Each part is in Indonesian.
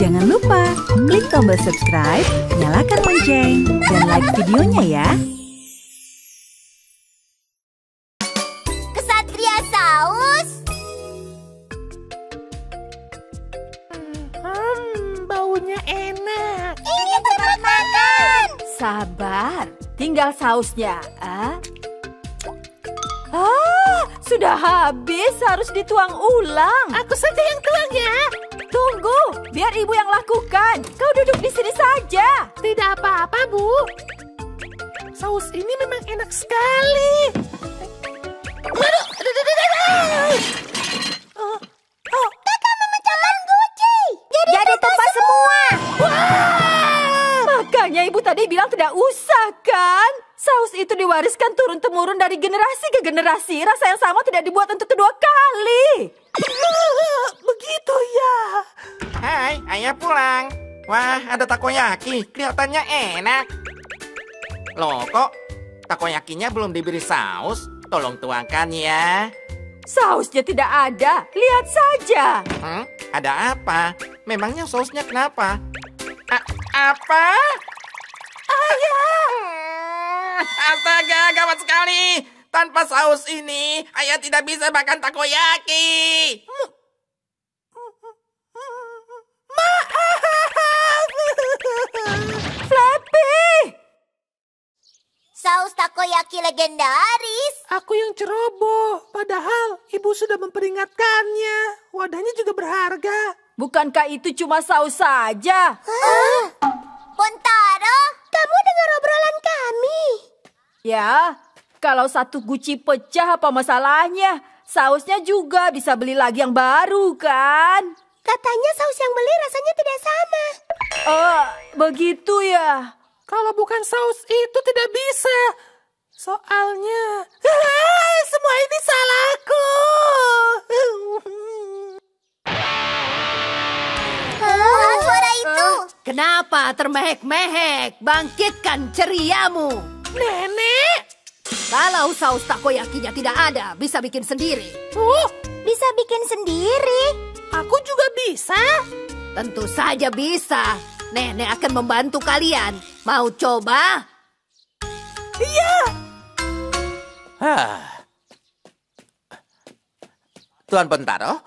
Jangan lupa klik tombol subscribe, nyalakan lonceng, dan like videonya ya. Kesatria Saus. Baunya enak. Ini tempat makan. Sabar, tinggal sausnya. Sudah habis, harus dituang ulang. Aku saja yang tuang ya. Tunggu, biar ibu yang lakukan. Kau duduk di sini saja. Tidak apa-apa, Bu. Saus ini memang enak sekali. Kakak memecahkan guci. Jadi tumpah semua. Makanya ibu tadi bilang tidak usah kan? Saus itu diwariskan turun-temurun dari generasi ke generasi. Rasa yang sama tidak dibuat untuk kedua kali. Begitu ya. Hai, ayah pulang. Wah, ada takoyaki. Kelihatannya enak. Loh, kok takoyakinya belum diberi saus? Tolong tuangkan ya. Sausnya tidak ada. Lihat saja. Ada apa? Memangnya sausnya kenapa? Apa? Ayah! Astaga, gawat sekali. Tanpa saus ini, ayah tidak bisa makan takoyaki. Flappy! Saus takoyaki legendaris. Aku yang ceroboh. Padahal ibu sudah memperingatkannya. Wadahnya juga berharga. Bukankah itu cuma saus saja? Pontaro, kamu dengar obrolan kami. Ya, kalau satu guci pecah apa masalahnya? Sausnya juga bisa beli lagi yang baru kan? Katanya saus yang beli rasanya tidak sama. Oh, begitu ya. Kalau bukan saus itu tidak bisa. Soalnya semua ini salahku. Suara itu. Kenapa termehek-mehek? Bangkitkan ceriamu. Nenek. Kalau saus takoyakinya tidak ada, bisa bikin sendiri. Bisa bikin sendiri. Aku juga bisa. Tentu saja bisa. Nenek akan membantu kalian. Mau coba? Iya. Tuan Bentaro?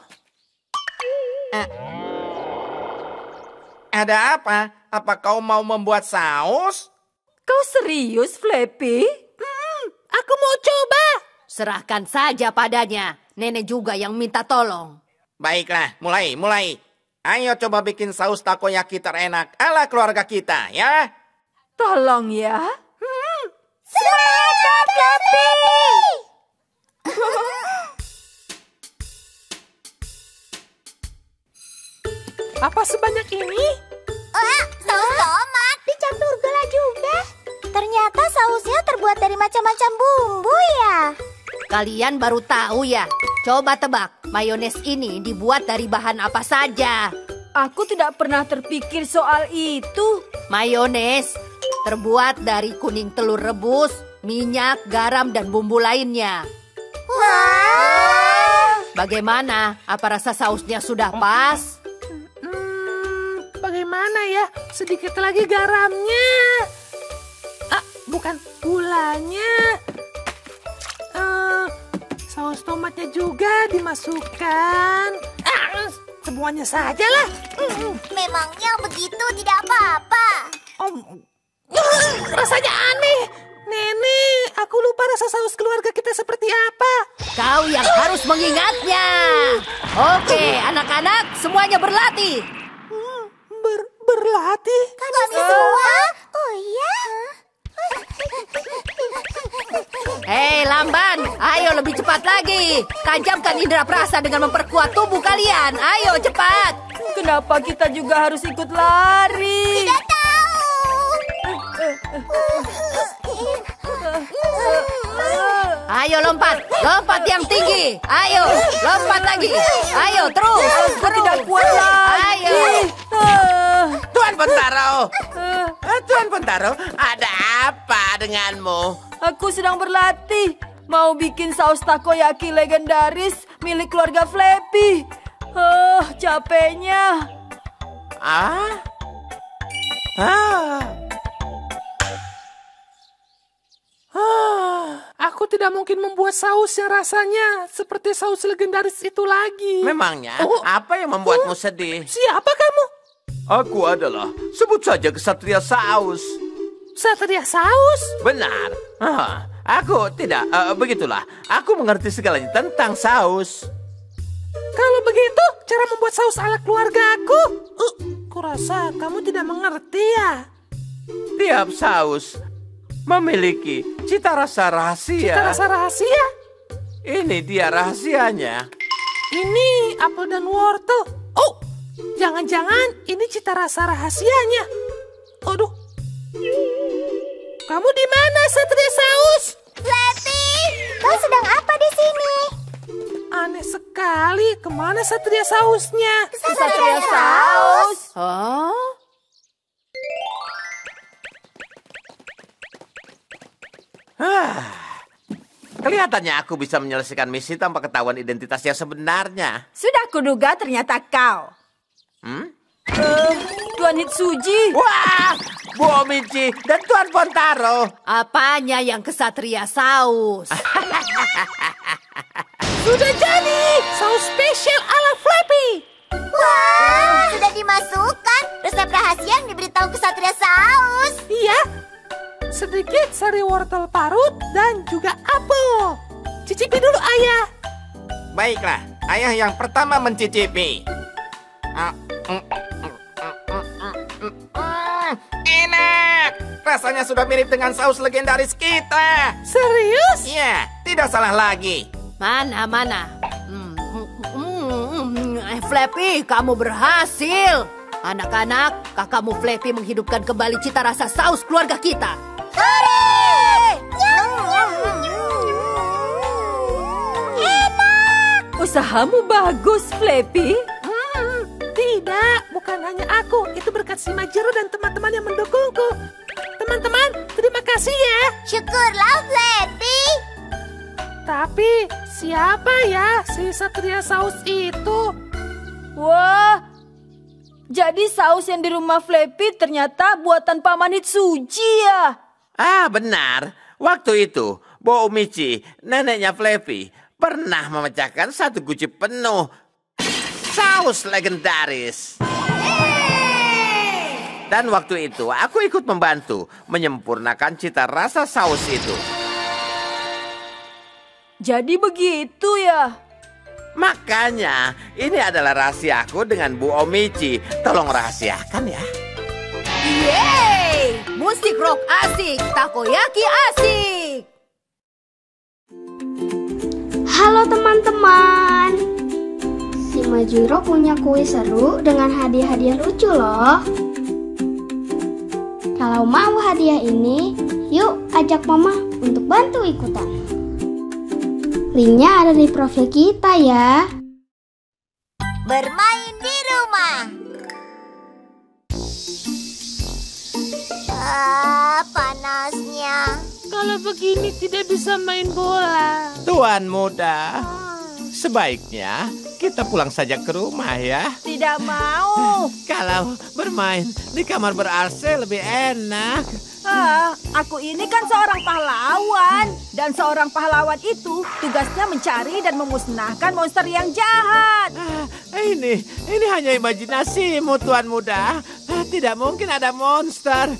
Ada apa? Apa kau mau membuat saus? Kau serius, Flappy? Aku mau coba. Serahkan saja padanya. Nenek juga yang minta tolong. Baiklah, mulai. Ayo coba bikin saus takoyaki terenak ala keluarga kita, ya. Tolong ya. Semangat, Flappy! Apa sebanyak ini? Saus tomat. Dicampur gula juga. Ternyata sausnya terbuat dari macam-macam bumbu ya. Kalian baru tahu ya? Coba tebak, mayones ini dibuat dari bahan apa saja? Aku tidak pernah terpikir soal itu. Mayones terbuat dari kuning telur rebus, minyak, garam, dan bumbu lainnya. Wah! Bagaimana? Apa rasa sausnya sudah pas? Bagaimana ya? Sedikit lagi garamnya. Bukan gulanya. Saus tomatnya juga dimasukkan. Semuanya sajalah. Memangnya begitu tidak apa-apa. Rasanya aneh. Nenek, aku lupa rasa saus keluarga kita seperti apa. Kau yang harus mengingatnya. Oke, anak-anak semuanya berlatih. Berlatih? Kami semua? Oh iya? Hei lamban, ayo lebih cepat lagi. Tajamkan indera perasa dengan memperkuat tubuh kalian. Ayo cepat. Kenapa kita juga harus ikut lari? Tidak tahu. Ayo lompat yang tinggi. Ayo, lompat lagi. Ayo terus. Aku tidak kuat lagi. Ayo. Tuan Bentaro, ada apa denganmu? Aku sedang berlatih. Mau bikin saus takoyaki legendaris milik keluarga Flappy. Capeknya. Aku tidak mungkin membuat saus yang rasanya seperti saus legendaris itu lagi. Memangnya apa yang membuatmu sedih? Siapa kamu? Aku adalah, sebut saja Ksatria Saus. Ksatria Saus? Benar. Aku tidak, begitulah. Aku mengerti segalanya tentang saus. Kalau begitu, cara membuat saus ala keluarga aku. Kurasa kamu tidak mengerti ya. Tiap saus memiliki cita rasa rahasia. Cita rasa rahasia? Ini dia rahasianya. Ini apel dan wortel. Oh, jangan-jangan ini cita rasa rahasianya. Aduh. Kamu di mana, Ksatria Saus? Flappy, kau sedang apa di sini? Aneh sekali. Kemana Ksatria Sausnya? Ksatria Saus. Kelihatannya aku bisa menyelesaikan misi tanpa ketahuan identitas yang sebenarnya. Sudah kuduga ternyata kau. Tuan Hitsuji. Wah, Bu Omichi dan Tuan Pontaro. Apanya yang Ksatria Saus? Sudah jadi. Saus spesial ala Flappy. Wah, sudah dimasukkan. Resep rahasia yang diberitahu Ksatria Saus. Iya. Sedikit sari wortel parut dan juga apel. Cicipi dulu, Ayah. Baiklah, ayah yang pertama mencicipi. Enak! Rasanya sudah mirip dengan saus legendaris kita. Serius? Iya, tidak salah lagi. Mana? Flappy, kamu berhasil. Anak-anak, kakakmu Flappy menghidupkan kembali cita rasa saus keluarga kita. Usahamu bagus, Flappy. Tidak, bukan hanya aku. Itu berkat si Majiro dan teman-teman yang mendukungku. Teman-teman, terima kasih ya. Syukurlah, Flappy. Tapi, siapa ya si Ksatria Saus itu? Wah, jadi saus yang di rumah Flappy ternyata buatan Paman Hitsuji ya? Benar. Waktu itu, Bu Omichi, neneknya Flappy, pernah memecahkan satu guci penuh saus legendaris. Dan waktu itu, aku ikut membantu menyempurnakan cita rasa saus itu. Jadi begitu ya? Makanya, ini adalah rahasiaku dengan Bu Omichi. Tolong rahasiakan ya. Yeay! Musik rock asik, takoyaki asik. Halo teman-teman. Si Majiro punya kuis seru dengan hadiah-hadiah lucu loh. Kalau mau hadiah ini, yuk ajak mama untuk bantu ikutan. Linknya ada di profil kita ya. Bermain di rumah. Panasnya. Kalau begini tidak bisa main bola. Tuan muda, sebaiknya kita pulang saja ke rumah ya. Tidak mau. Kalau bermain di kamar ber-AC lebih enak. Aku ini kan seorang pahlawan. Dan seorang pahlawan itu tugasnya mencari dan memusnahkan monster yang jahat. Ini hanya imajinasimu, Tuan muda. Tidak mungkin ada monster.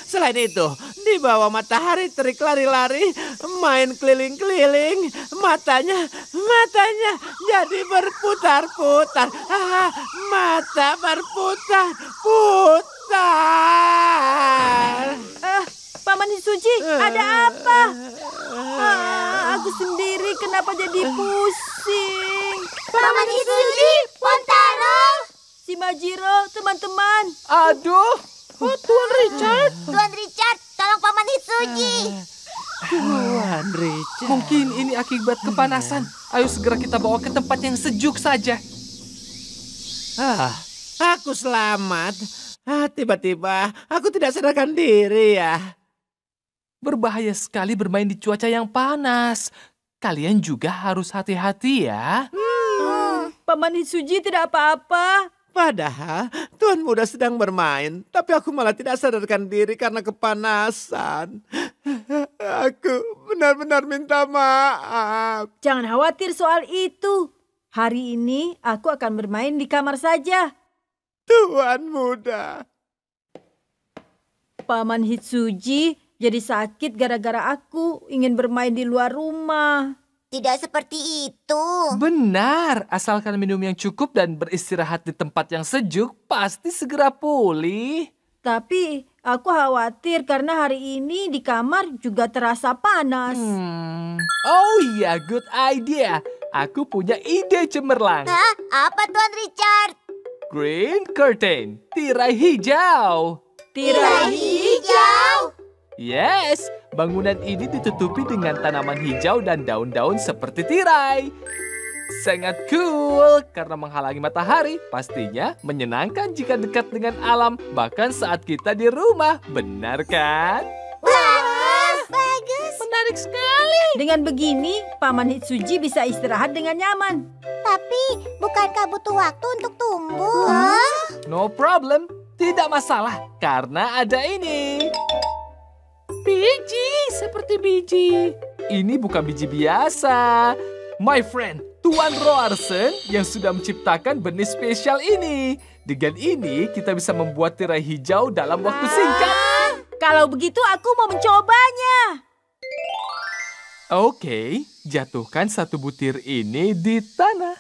Selain itu, di bawah matahari terik lari-lari, main keliling-keliling, matanya jadi berputar-putar. Mata berputar-putar. Paman Hitsuji, ada apa? Aku sendiri kenapa jadi pusing? Paman Hitsuji, Pontaro. Si Majiro, teman-teman. Aduh, Tuan Richard. Tuan Richard, tolong Paman Hitsuji. Tuan Richard. Mungkin ini akibat kepanasan. Ayo segera kita bawa ke tempat yang sejuk saja. Aku selamat. Tiba-tiba aku tidak sadarkan diri ya. Berbahaya sekali bermain di cuaca yang panas. Kalian juga harus hati-hati ya. Paman Hitsuji tidak apa-apa. Padahal Tuan Muda sedang bermain, tapi aku malah tidak sadarkan diri karena kepanasan. Aku benar-benar minta maaf. Jangan khawatir soal itu. Hari ini aku akan bermain di kamar saja. Tuan Muda. Paman Hitsuji jadi sakit gara-gara aku ingin bermain di luar rumah. Tidak seperti itu. Benar, asalkan minum yang cukup dan beristirahat di tempat yang sejuk, pasti segera pulih. Tapi aku khawatir karena hari ini di kamar juga terasa panas. Oh iya, good idea. Aku punya ide cemerlang. Hah? Apa Tuan Richard? Green curtain, tirai hijau. Tirai hijau. Yes, bangunan ini ditutupi dengan tanaman hijau dan daun-daun seperti tirai. Sangat cool karena menghalangi matahari. Pastinya menyenangkan jika dekat dengan alam, bahkan saat kita di rumah. Benar kan? Bagus. Menarik sekali. Dengan begini, Paman Hitsuji bisa istirahat dengan nyaman. Tapi bukankah butuh waktu untuk tumbuh? No problem, tidak masalah karena ada ini. Biji, seperti biji. Ini bukan biji biasa. My friend, Tuan Roarsen yang sudah menciptakan benih spesial ini. Dengan ini, kita bisa membuat tirai hijau dalam waktu singkat. Kalau begitu aku mau mencobanya. Oke, jatuhkan satu butir ini di tanah.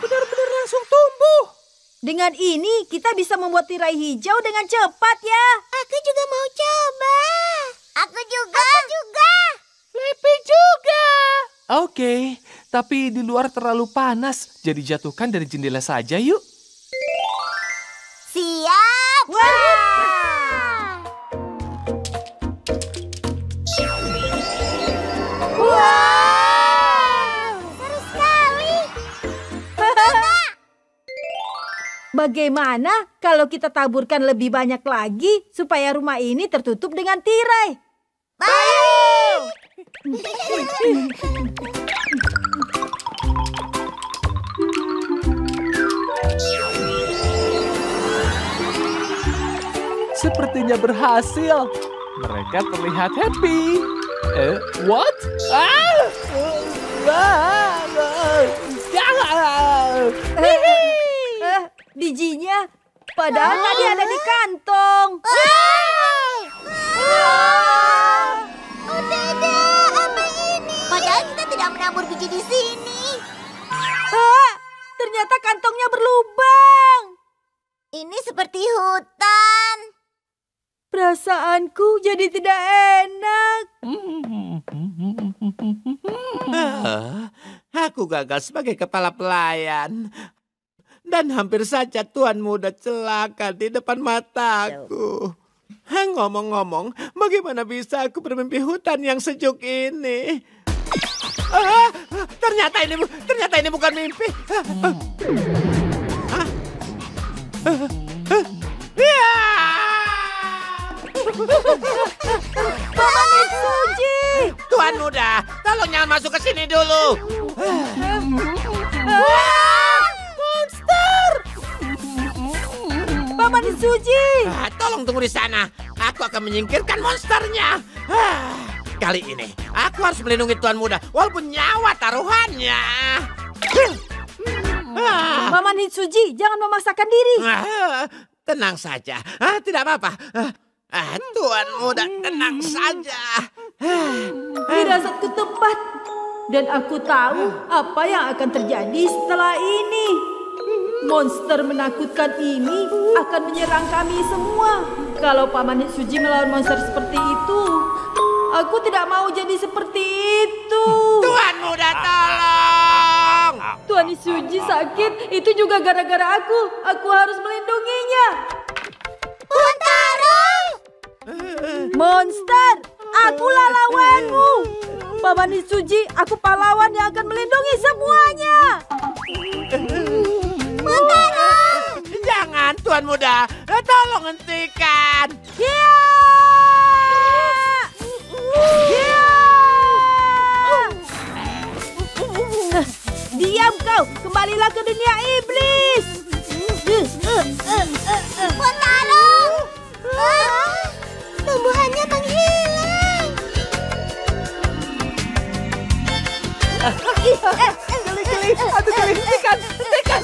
Benar-benar langsung tumbuh. Dengan ini kita bisa membuat tirai hijau dengan cepat ya. Aku juga mau coba. Aku juga. Lepi juga. Oke, tapi di luar terlalu panas, jadi jatuhkan dari jendela saja yuk. Siap. Seru sekali. Bagaimana kalau kita taburkan lebih banyak lagi supaya rumah ini tertutup dengan tirai? Baik. Sepertinya berhasil. Mereka terlihat happy. What? Bijinya padahal tadi ada di kantong. Oh tidak, apa ini? Padahal kita tidak menabur biji di sini. Ternyata kantongnya berlubang. Ini seperti hutan. Perasaanku jadi tidak enak. Aku gagal sebagai kepala pelayan. Dan hampir saja Tuan Muda celaka di depan mataku. Ngomong-ngomong, bagaimana bisa aku bermimpi hutan yang sejuk ini? Ternyata ini bukan mimpi. Paman Hitsuji! Tuan Muda, tolong jangan masuk ke sini dulu. Monster! Paman Hitsuji! Tolong tunggu di sana. Aku akan menyingkirkan monsternya. Kali ini, aku harus melindungi Tuan Muda, walaupun nyawa taruhannya. Paman Hitsuji, jangan memaksakan diri. Tenang saja, tidak apa-apa. Tuan Muda, tenang saja. Firasatku tepat. Dan aku tahu apa yang akan terjadi setelah ini. Monster menakutkan ini akan menyerang kami semua. Kalau Paman Hitsuji melawan monster seperti itu, aku tidak mau jadi seperti itu. Tuan Muda, tolong. Tuan Hitsuji sakit, itu juga gara-gara aku. Aku harus melindunginya. Monster, akulah lawanmu. Paman Hitsuji, aku pahlawan yang akan melindungi semuanya. Jangan, Tuan Muda. Tolong hentikan. Ya! kau, kembalilah ke dunia iblis. Potaro! Tumbuhannya menghilang. Hentikan.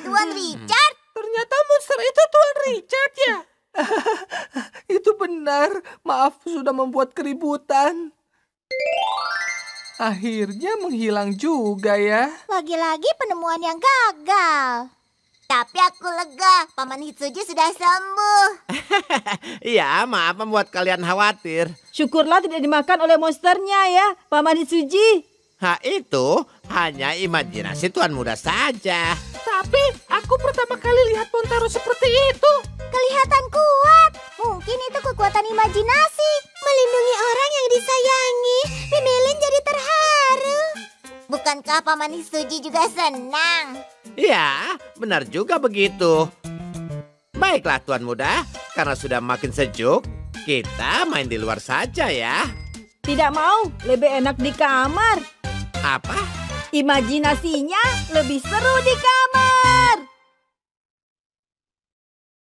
Tuan Richard? Ternyata monster itu Tuan Richard ya. Itu benar. Maaf sudah membuat keributan. Akhirnya menghilang juga ya. Lagi-lagi penemuan yang gagal. Tapi aku lega, Paman Hitsuji sudah sembuh. Iya, maaf membuat kalian khawatir. Syukurlah tidak dimakan oleh monsternya ya, Paman Hitsuji. Itu hanya imajinasi tuan muda saja. Tapi aku pertama kali lihat Montaro seperti itu. Kelihatan kuat. Mungkin itu kekuatan imajinasi. Melindungi orang yang disayangi. Mimelin jadi terharu. Bukankah Paman Hitsuji juga senang? Ya, benar juga begitu. Baiklah tuan muda, karena sudah makin sejuk, kita main di luar saja ya. Tidak mau, lebih enak di kamar. Apa? Imajinasinya lebih seru di kamar.